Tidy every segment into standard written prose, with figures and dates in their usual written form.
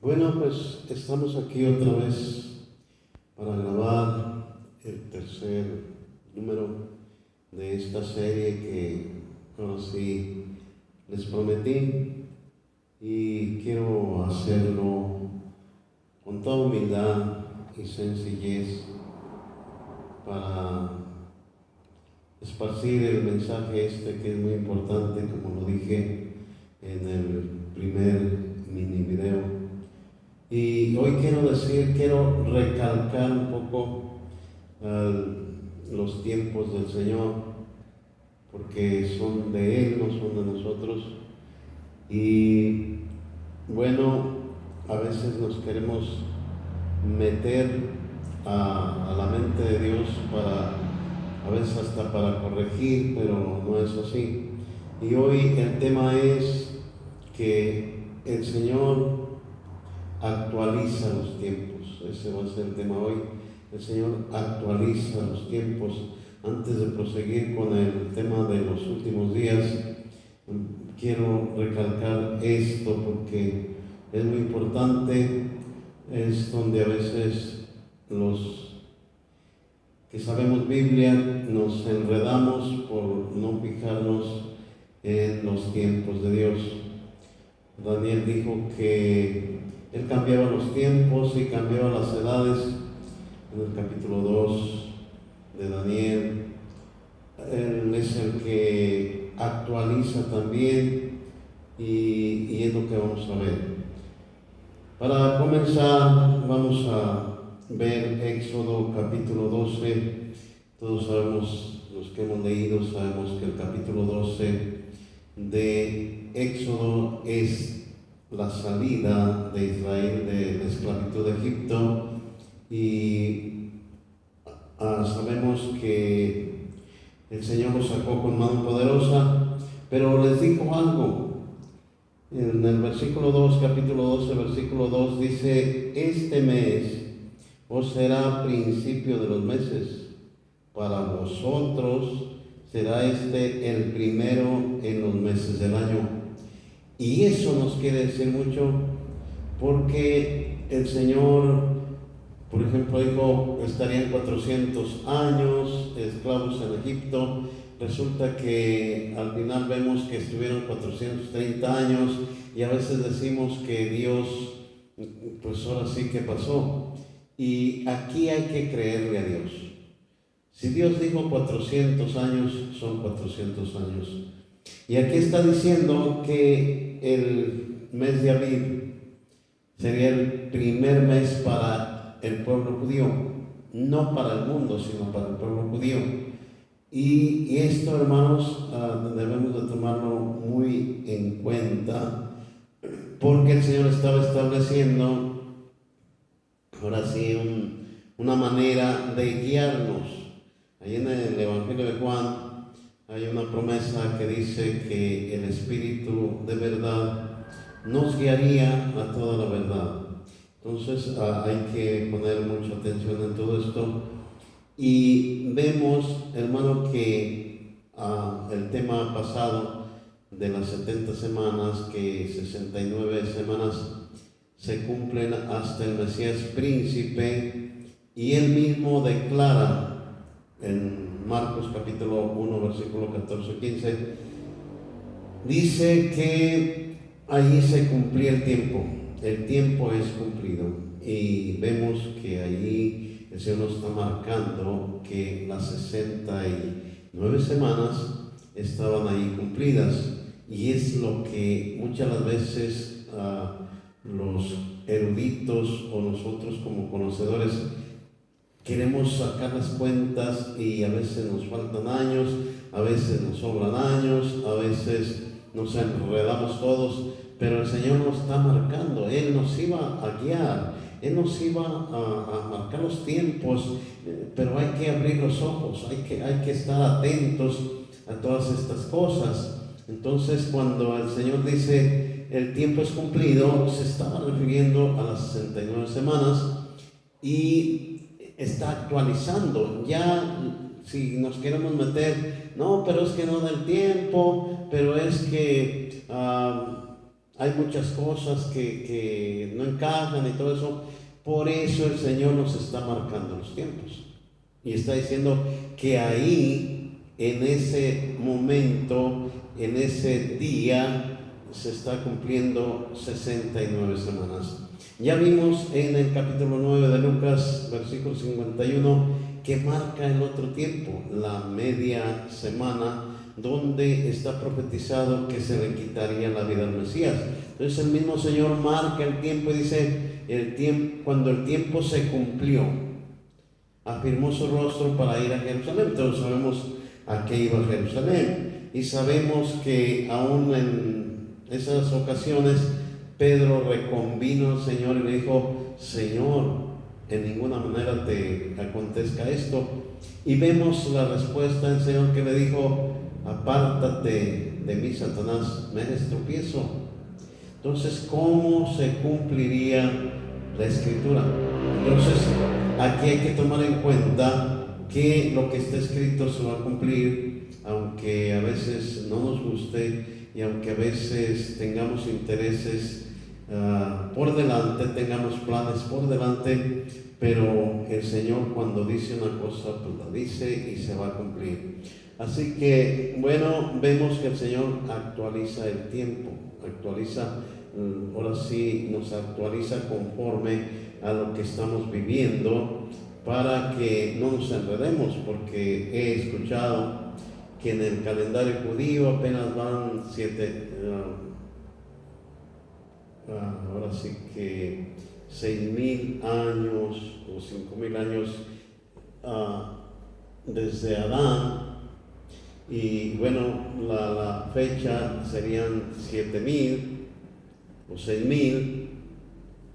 Bueno, pues estamos aquí otra vez para grabar el tercer número de esta serie que ahora sí les prometí, y quiero hacerlo con toda humildad y sencillez para esparcir el mensaje que es muy importante, como lo dije en el primer mini video. Y hoy quiero recalcar un poco los tiempos del Señor, porque son de Él, no son de nosotros. Y bueno, a veces nos queremos meter a la mente de Dios a veces hasta para corregir, pero no es así. Y hoy el tema es que el Señor actualiza los tiempos. Ese va a ser el tema hoy. El Señor actualiza los tiempos. Antes de proseguir con el tema de los últimos días, quiero recalcar esto porque es muy importante. Es donde a veces los que sabemos Biblia nos enredamos por no fijarnos en los tiempos de Dios. Daniel dijo que Él cambiaba los tiempos y cambiaba las edades. En el capítulo 2 de Daniel, Él es el que actualiza también, y es lo que vamos a ver. Para comenzar, vamos a ver Éxodo capítulo 12. Todos sabemos, los que hemos leído, sabemos que el capítulo 12 de Éxodo es la salida de Israel de la esclavitud de Egipto, y sabemos que el Señor los sacó con mano poderosa, pero les dijo algo. En el versículo 2, capítulo 12, versículo 2 dice: este mes os será principio de los meses, para vosotros será el primero en los meses del año. Y eso nos quiere decir mucho, porque el Señor, por ejemplo, dijo, estarían 400 años esclavos en Egipto. Resulta que al final vemos que estuvieron 430 años, y a veces decimos que Dios, pues ahora sí que pasó. Y aquí hay que creerle a Dios. Si Dios dijo 400 años, son 400 años. Y aquí está diciendo que el mes de Aviv sería el primer mes para el pueblo judío, no para el mundo, sino para el pueblo judío. Y esto, hermanos, debemos de tomarlo muy en cuenta, porque el Señor estaba estableciendo, ahora sí, una manera de guiarnos. Ahí en el Evangelio de Juan hay una promesa que dice que el Espíritu de verdad nos guiaría a toda la verdad. Entonces hay que poner mucha atención en todo esto. Y vemos, hermano, que el tema pasado de las 70 semanas, que 69 semanas se cumplen hasta el Mesías príncipe, y él mismo declara en Marcos capítulo 1, versículo 14-15, dice que allí se cumplía el tiempo es cumplido, y vemos que allí el Señor nos está marcando que las 69 semanas estaban ahí cumplidas, y es lo que muchas las veces los eruditos o nosotros como conocedores queremos sacar las cuentas, y a veces nos faltan años, a veces nos sobran años, a veces nos enredamos todos, pero el Señor nos está marcando. Él nos iba a guiar, Él nos iba a marcar los tiempos, pero hay que abrir los ojos, hay que estar atentos a todas estas cosas. Entonces, cuando el Señor dice el tiempo es cumplido, se estaba refiriendo a las 69 semanas, y está actualizando. Ya, si nos queremos meter, no, pero es que no da el tiempo, pero es que hay muchas cosas que no encajan y todo eso. Por eso el Señor nos está marcando los tiempos. Y está diciendo que ahí, en ese momento, en ese día, se está cumpliendo 69 semanas. Ya vimos en el capítulo 9 de Lucas, versículo 51, que marca el otro tiempo, la media semana, donde está profetizado que se le quitaría la vida al Mesías. Entonces el mismo Señor marca el tiempo y dice, cuando el tiempo se cumplió, afirmó su rostro para ir a Jerusalén. Todos sabemos a qué iba a Jerusalén, y sabemos que aún en esas ocasiones Pedro reconvino al Señor y le dijo: Señor, en ninguna manera te acontezca esto. Y vemos la respuesta del Señor, que le dijo: apártate de mí, Satanás, me eres tropiezo. Entonces, ¿cómo se cumpliría la Escritura? Entonces, aquí hay que tomar en cuenta que lo que está escrito se va a cumplir, aunque a veces no nos guste y aunque a veces tengamos intereses por delante, tengamos planes por delante, pero el Señor, cuando dice una cosa, pues la dice y se va a cumplir. Así que, bueno, vemos que el Señor actualiza el tiempo, ahora sí nos actualiza conforme a lo que estamos viviendo, para que no nos enredemos, porque he escuchado que en el calendario judío apenas van 6,000 años o 5,000 años desde Adán, y bueno, la fecha serían 7,000 o 6,000,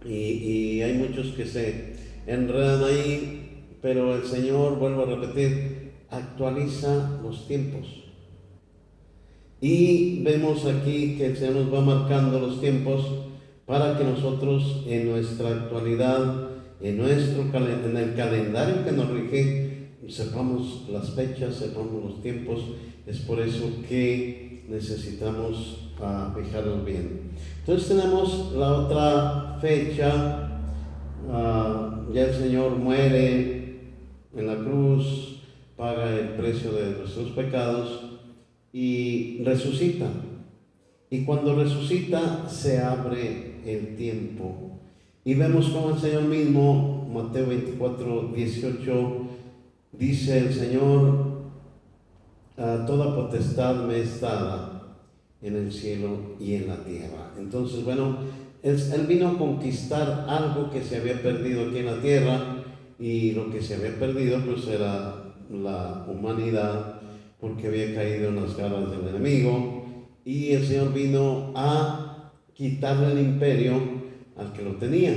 y hay muchos que se enredan ahí, pero el Señor, vuelvo a repetir, actualiza los tiempos. Y vemos aquí que el Señor nos va marcando los tiempos para que nosotros, en nuestra actualidad, en el calendario que nos rige, sepamos las fechas, sepamos los tiempos. Es por eso que necesitamos fijarnos bien. Entonces tenemos la otra fecha. Ya el Señor muere en la cruz, paga el precio de nuestros pecados y resucita. Y cuando resucita, se abre el tiempo. Y vemos como el Señor mismo, Mateo 24:18, dice el Señor: toda potestad me es dada en el cielo y en la tierra. Entonces, bueno, Él vino a conquistar algo que se había perdido aquí en la tierra, y lo que se había perdido pues era la humanidad, porque había caído en las garras del enemigo, y el Señor vino a quitarle el imperio al que lo tenía,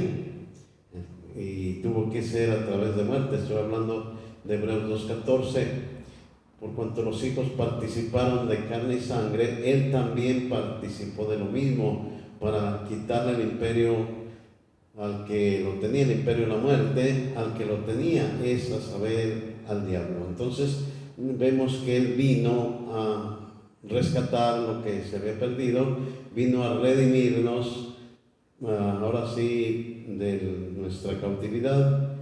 y tuvo que ser a través de muerte. Estoy hablando de Hebreos 2:14. Por cuanto los hijos participaron de carne y sangre, Él también participó de lo mismo, para quitarle el imperio al que lo tenía, el imperio de la muerte, al que lo tenía, es a saber, al diablo. Entonces vemos que Él vino a rescatar lo que se había perdido, vino a redimirnos, ahora sí, de nuestra cautividad.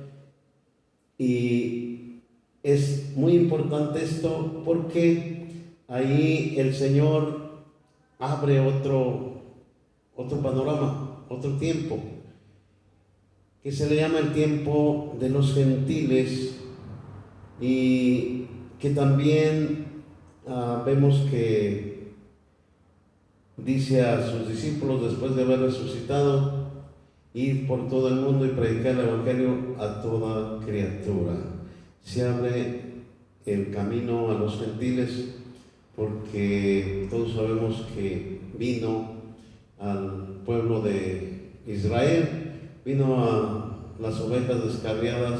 Y es muy importante esto, porque ahí el Señor abre otro panorama, otro tiempo, que se le llama el tiempo de los gentiles, y que también vemos que dice a sus discípulos, después de haber resucitado: ir por todo el mundo y predicar el evangelio a toda criatura. Se abre el camino a los gentiles, porque todos sabemos que vino al pueblo de Israel, vino a las ovejas descarriadas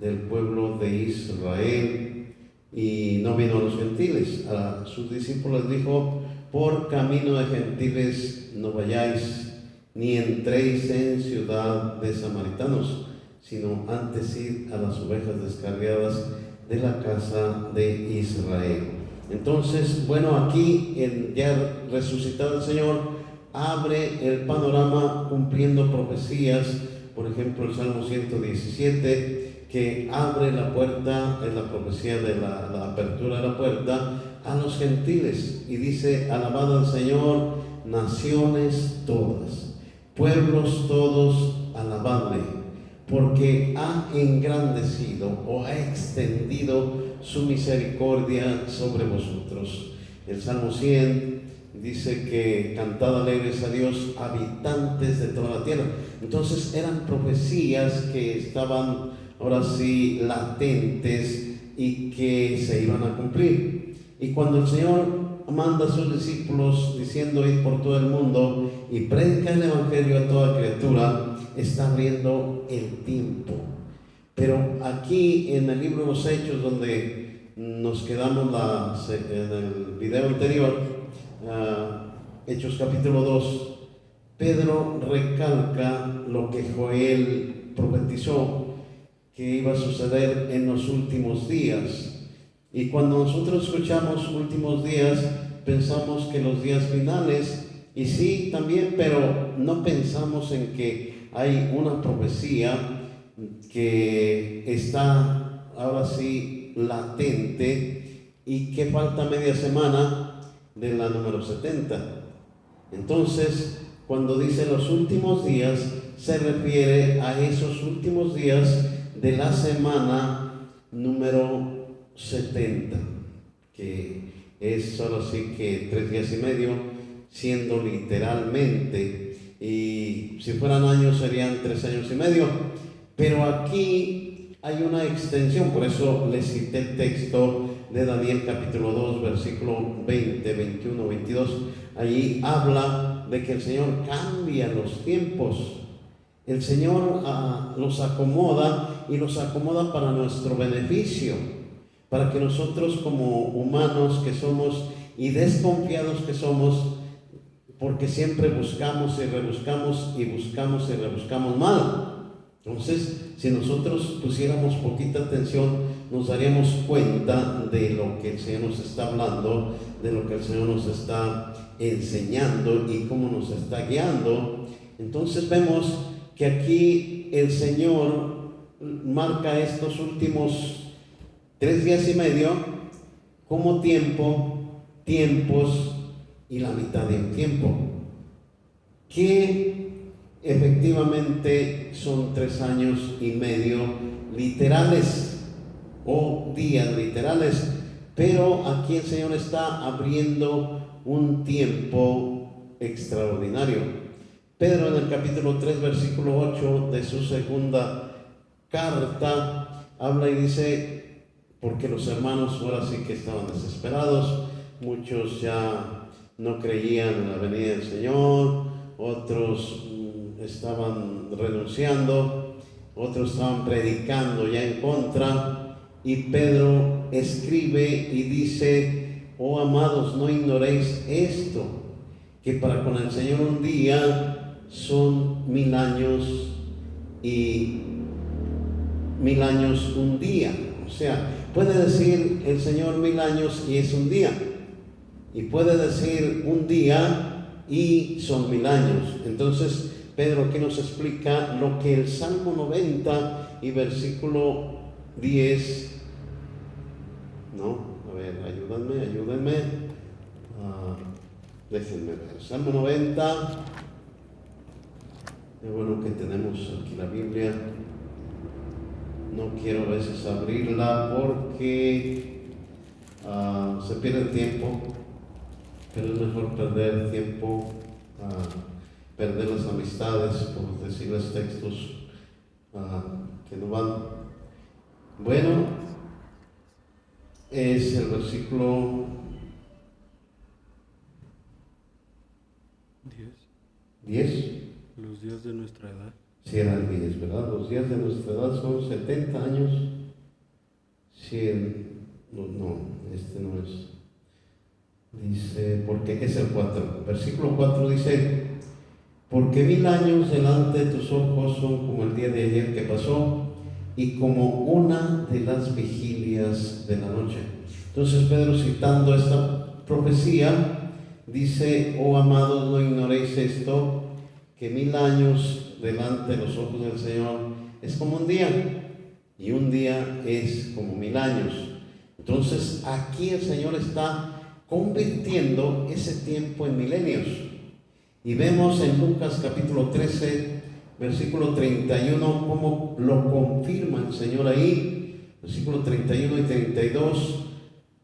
del pueblo de Israel, y no vino a los gentiles. A sus discípulos dijo: por camino de gentiles no vayáis, ni entréis en ciudad de samaritanos, sino antes id a las ovejas descarriadas de la casa de Israel. Entonces, bueno, aquí ya resucitado el Señor, abre el panorama cumpliendo profecías, por ejemplo el Salmo 117, que abre la puerta, es la profecía de la apertura de la puerta a los gentiles, y dice: alabad al Señor, naciones todas, pueblos todos, alabadle, porque ha engrandecido o ha extendido su misericordia sobre vosotros. El Salmo 100 dice que cantad alegres a Dios, habitantes de toda la tierra. Entonces eran profecías que estaban ahora sí latentes y que se iban a cumplir. Y cuando el Señor manda a sus discípulos diciendo: id por todo el mundo y predica el evangelio a toda criatura, está abriendo el tiempo. Pero aquí en el libro de los Hechos, donde nos quedamos en el video anterior, Hechos capítulo 2, Pedro recalca lo que Joel profetizó que iba a suceder en los últimos días. Y cuando nosotros escuchamos últimos días, pensamos que los días finales, y sí también, pero no pensamos en que hay una profecía que está ahora sí latente y que falta media semana de la número 70. Entonces, cuando dice los últimos días, se refiere a esos últimos días de la semana número 70, que es solo así que 3 días y medio, siendo literalmente, y si fueran años serían 3 años y medio, pero aquí hay una extensión. Por eso les cité el texto de Daniel capítulo 2, versículo 20, 21, 22. Allí habla de que el Señor cambia los tiempos. El Señor los acomoda, y los acomoda para nuestro beneficio, para que nosotros como humanos que somos y desconfiados que somos, porque siempre buscamos y rebuscamos y buscamos y rebuscamos mal. Entonces, si nosotros pusiéramos poquita atención, nos daríamos cuenta de lo que el Señor nos está hablando, de lo que el Señor nos está enseñando y cómo nos está guiando. Entonces vemos que aquí el Señor marca estos últimos 3 días y medio como tiempos y la mitad de un tiempo, que efectivamente son 3 años y medio literales o días literales, pero aquí el Señor está abriendo un tiempo extraordinario. Pedro en el capítulo 3, versículo 8 de su segunda carta habla y dice: porque los hermanos ahora sí que estaban desesperados, muchos ya no creían en la venida del Señor, otros estaban renunciando, otros estaban predicando ya en contra, y Pedro escribe y dice: oh amados, no ignoréis esto, que para con el Señor un día son 1000 años, y 1000 años un día. O sea, puede decir el Señor 1000 años y es un día, y puede decir un día y son 1000 años. Entonces Pedro aquí nos explica lo que el Salmo 90 y versículo 10, a ver, ayúdenme, déjenme ver, Salmo 90, es bueno que tenemos aquí la Biblia. No quiero a veces abrirla porque se pierde el tiempo, pero es mejor perder tiempo, perder las amistades por decirles textos que no van. Bueno, es el versículo 10. Los días de nuestra edad. Si eran 10, ¿verdad? Los días de nuestra edad son 70 años. 100, no, este no es. Dice, porque es el 4. Versículo 4 dice: porque 1000 años delante de tus ojos son como el día de ayer que pasó, y como una de las vigilias de la noche. Entonces Pedro, citando esta profecía, Dice: oh amados, no ignoréis esto, que 1000 años delante de los ojos del Señor es como un día, y un día es como 1000 años. Entonces aquí el Señor está convirtiendo ese tiempo en milenios. Y vemos en Lucas capítulo 13, versículo 31, cómo lo confirma el Señor ahí. Versículo 31 y 32,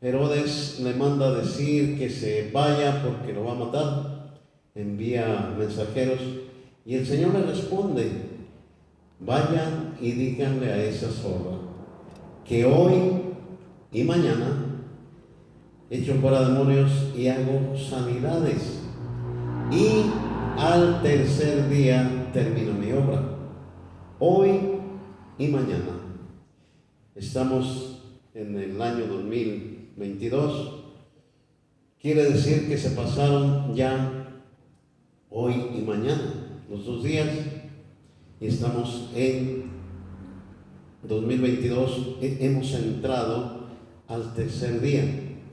Herodes le manda a decir que se vaya porque lo va a matar. Envía mensajeros y el Señor le responde: vayan y díganle a esa zorra que hoy y mañana echo fuera demonios y hago sanidades, y al tercer día termino mi obra. Hoy y mañana. Estamos en el año 2022. Quiere decir que se pasaron ya hoy y mañana, los 2 días, y estamos en 2022. Hemos entrado al tercer día,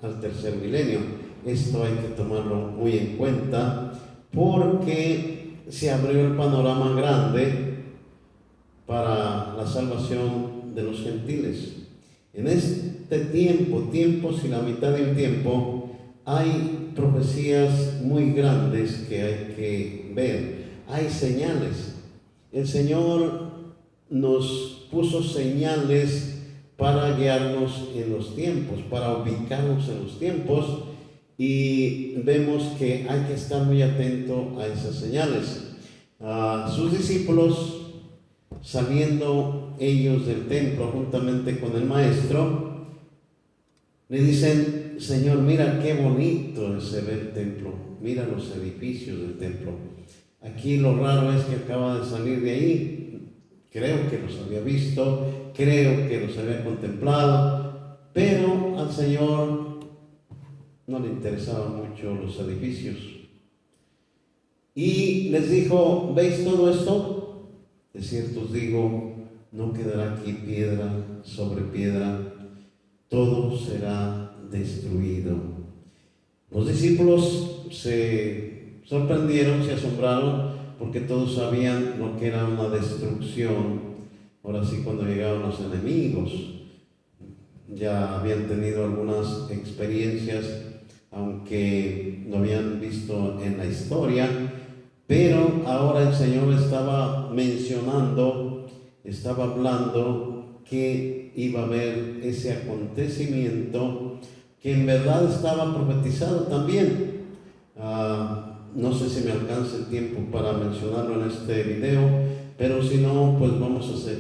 al tercer milenio. Esto hay que tomarlo muy en cuenta, porque se abrió el panorama grande para la salvación de los gentiles. En este tiempo, tiempos y la mitad de un tiempo, hay profecías muy grandes que hay que ver. Hay señales. El Señor nos puso señales para guiarnos en los tiempos, para ubicarnos en los tiempos, y vemos que hay que estar muy atento a esas señales. Sus discípulos, saliendo ellos del templo juntamente con el maestro, le dicen: Señor, mira qué bonito se ve el templo, mira los edificios del templo. Aquí lo raro es que acaba de salir de ahí. Creo que los había visto, creo que los había contemplado, pero al Señor no le interesaban mucho los edificios. Y les dijo: ¿veis todo esto? De cierto os digo, no quedará aquí piedra sobre piedra, todo será destruido. Los discípulos se sorprendieron, se asombraron, porque todos sabían lo que era una destrucción. Ahora sí, cuando llegaron los enemigos, ya habían tenido algunas experiencias, aunque lo habían visto en la historia, pero ahora el Señor estaba mencionando, estaba hablando que iba a haber ese acontecimiento que en verdad estaba profetizado también. No sé si me alcanza el tiempo para mencionarlo en este video, pero si no, pues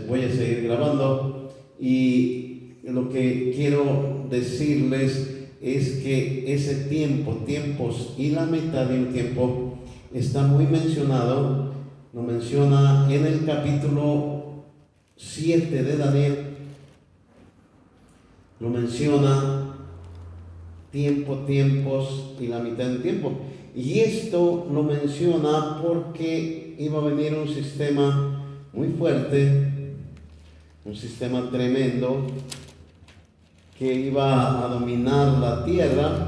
voy a seguir grabando. Y lo que quiero decirles es que ese tiempo, tiempos y la mitad de un tiempo, está muy mencionado. Lo menciona en el capítulo 7 de Daniel. Lo menciona tiempo, tiempos y la mitad del tiempo. Y esto lo menciona porque iba a venir un sistema muy fuerte, un sistema tremendo, que iba a dominar la tierra,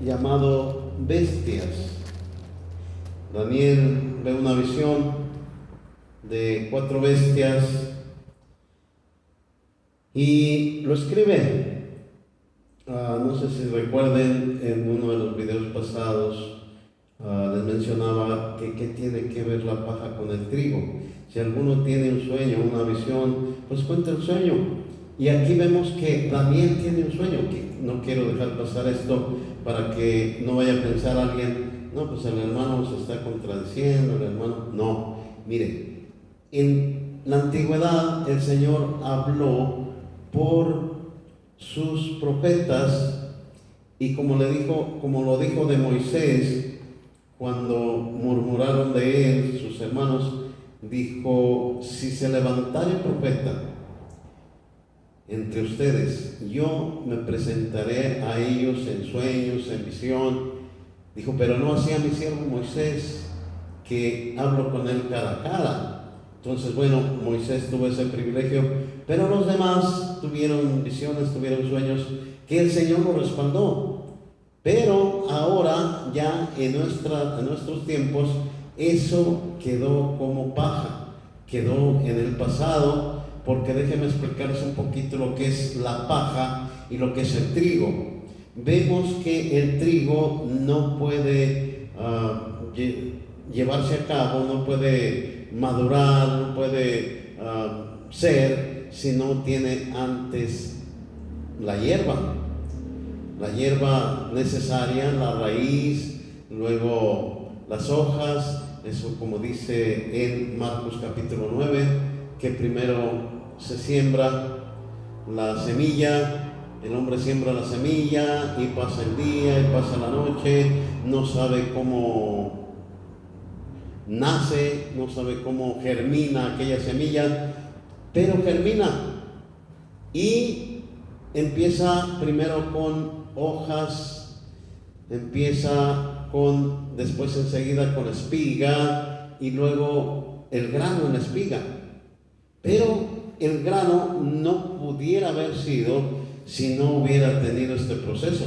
llamado bestias. Daniel ve una visión de 4 bestias y lo escribe. No sé si recuerden, en uno de los videos pasados les mencionaba que qué tiene que ver la paja con el trigo. Si alguno tiene un sueño, una visión, pues cuenta el sueño. Y aquí vemos que Daniel tiene un sueño, que no quiero dejar pasar esto para que no vaya a pensar alguien: no, pues el hermano se está contradiciendo, el hermano. No, mire, en la antigüedad el Señor habló por sus profetas, y como lo dijo de Moisés, cuando murmuraron de él sus hermanos, dijo: si se levantare profeta entre ustedes, yo me presentaré a ellos en sueños, en visión. Dijo: pero no así a mi siervo Moisés, que hablo con él cara a cara. Entonces, bueno, Moisés tuvo ese privilegio, pero los demás tuvieron visiones, tuvieron sueños, que el Señor lo respaldó. Pero ahora ya en nuestros tiempos eso quedó como paja, quedó en el pasado, porque déjenme explicarles un poquito lo que es la paja y lo que es el trigo. Vemos que el trigo no puede llevarse a cabo, no puede madurar, no puede ser si no tiene antes la hierba necesaria, la raíz, luego las hojas. Eso, como dice en Marcos capítulo 9, que primero se siembra la semilla, el hombre siembra la semilla y pasa el día y pasa la noche, no sabe cómo nace, no sabe cómo germina aquella semilla, pero germina y empieza primero con hojas, después enseguida con espiga y luego el grano en la espiga. Pero el grano no pudiera haber sido si no hubiera tenido este proceso.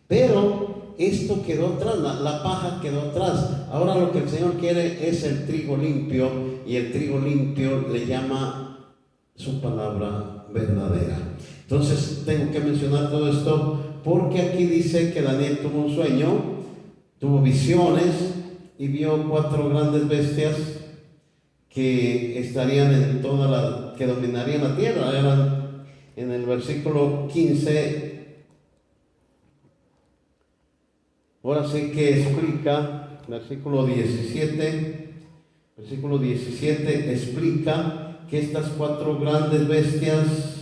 Pero esto quedó atrás, la paja quedó atrás. Ahora lo que el Señor quiere es el trigo limpio, y el trigo limpio le llama su palabra verdadera. Entonces tengo que mencionar todo esto porque aquí dice que Daniel tuvo un sueño, tuvo visiones y vio 4 grandes bestias que estarían que dominarían la tierra. Eran en el versículo 15. Ahora sí que explica, versículo 17 explica que estas 4 grandes bestias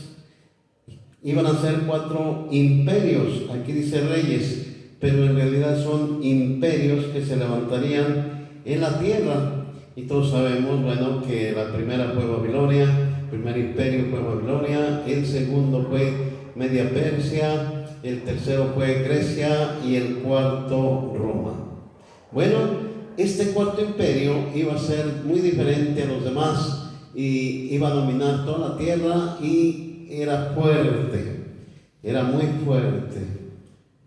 iban a ser 4 imperios. Aquí dice reyes, pero en realidad son imperios que se levantarían en la tierra. Y todos sabemos, bueno, que la primera fue Babilonia, el primer imperio fue Babilonia, el segundo fue Media Persia, el tercero fue Grecia y el cuarto Roma. Bueno, este cuarto imperio iba a ser muy diferente a los demás y iba a dominar toda la tierra y era fuerte, era muy fuerte,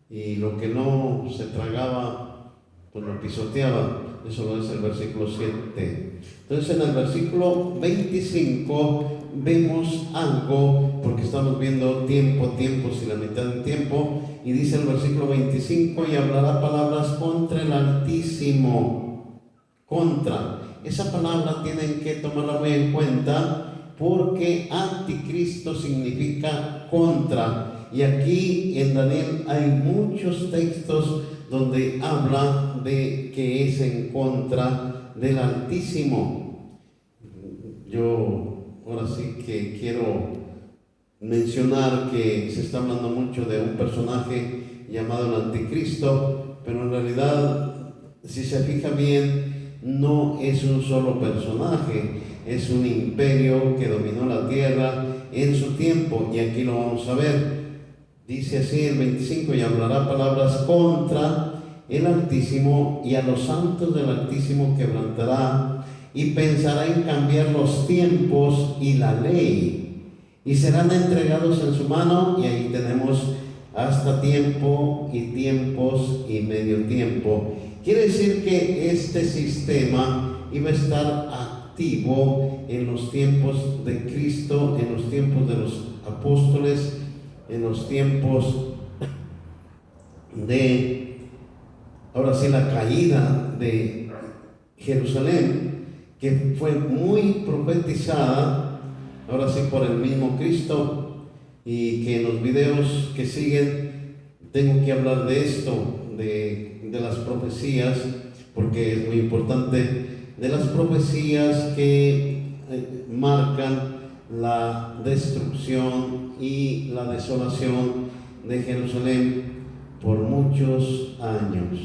y lo que no se tragaba pues lo pisoteaba. Eso lo dice el versículo 7. Entonces en el versículo 25 vemos algo, porque estamos viendo tiempos y la mitad del tiempo, y dice el versículo 25: y hablará palabras contra el Altísimo. Contra. Esa palabra tienen que tomarla muy en cuenta, porque anticristo significa contra. Y aquí en Daniel hay muchos textos donde habla de que es en contra del Altísimo. Yo ahora sí que quiero mencionar que se está hablando mucho de un personaje llamado el Anticristo, pero en realidad, si se fija bien, no es un solo personaje, es un imperio que dominó la tierra en su tiempo, y aquí lo vamos a ver. Dice así el 25: y hablará palabras contra el Altísimo, y a los santos del Altísimo quebrantará, y pensará en cambiar los tiempos y la ley, y serán entregados en su mano. Y ahí tenemos hasta tiempo y tiempos y medio tiempo. Quiere decir que este sistema iba a estar activo en los tiempos de Cristo, en los tiempos de los apóstoles, en los tiempos de, ahora sí, la caída de Jerusalén, que fue muy profetizada, ahora sí, por el mismo Cristo, y que en los videos que siguen tengo que hablar de esto, de las profecías, porque es muy importante, de las profecías que marcan la destrucción y la desolación de Jerusalén por muchos años.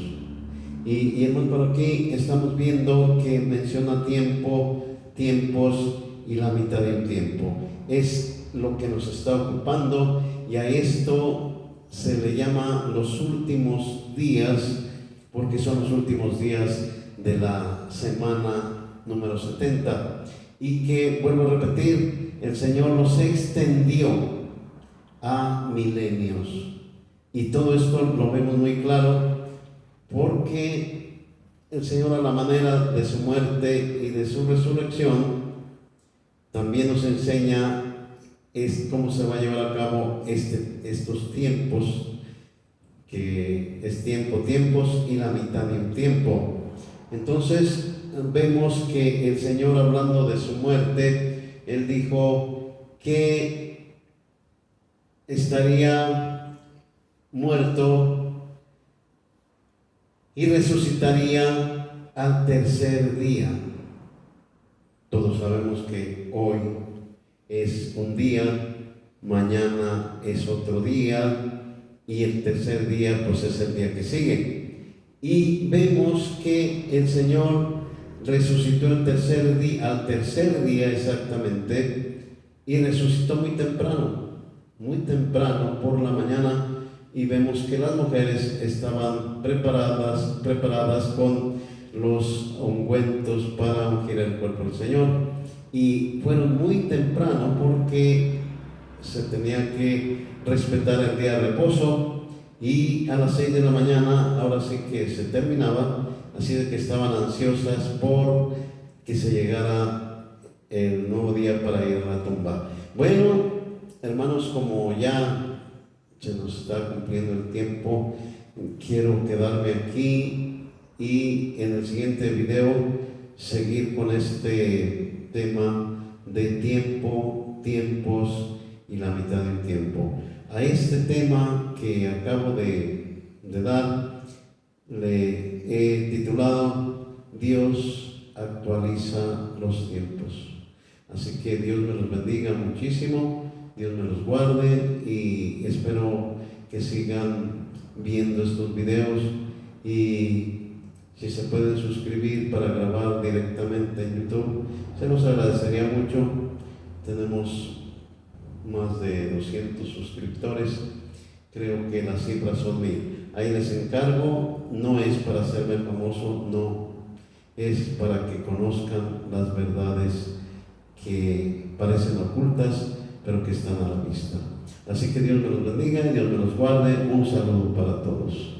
Y hermano, por aquí estamos viendo que menciona tiempo, tiempos y la mitad de un tiempo. Es lo que nos está ocupando, y a esto se le llama los últimos días, porque son los últimos días de la semana número 70. Y que, vuelvo a repetir, el Señor los extendió a milenios. Y todo esto lo vemos muy claro porque el Señor, a la manera de su muerte y de su resurrección, también nos enseña cómo se va a llevar a cabo estos tiempos, que es tiempos y la mitad de un tiempo. Entonces vemos que el Señor, hablando de su muerte, Él dijo que estaría muerto y resucitaría al tercer día. Todos sabemos que hoy es un día, mañana es otro día y el tercer día pues es el día que sigue. Y vemos que el Señor resucitó al tercer día exactamente, y resucitó muy temprano por la mañana, y vemos que las mujeres estaban preparadas con los ungüentos para ungir el cuerpo del Señor, y fueron muy temprano porque se tenía que respetar el día de reposo, y a las 6 de la mañana ahora sí que se terminaba, así de que estaban ansiosas por que se llegara el nuevo día para ir a la tumba. Bueno, hermanos, como ya se nos está cumpliendo el tiempo, quiero quedarme aquí y en el siguiente video seguir con este tema de tiempos y la mitad del tiempo. A este tema que acabo de dar le he titulado Dios actualiza los tiempos. Así que Dios me los bendiga muchísimo, Dios me los guarde, y espero que sigan viendo estos videos, y si se pueden suscribir para grabar directamente en YouTube, se los agradecería mucho. Tenemos más de 200 suscriptores, creo que las cifras son 1000. Ahí les encargo, no es para hacerme famoso, no, es para que conozcan las verdades que parecen ocultas, pero que están a la vista. Así que Dios me los bendiga y Dios me los guarde. Un saludo para todos.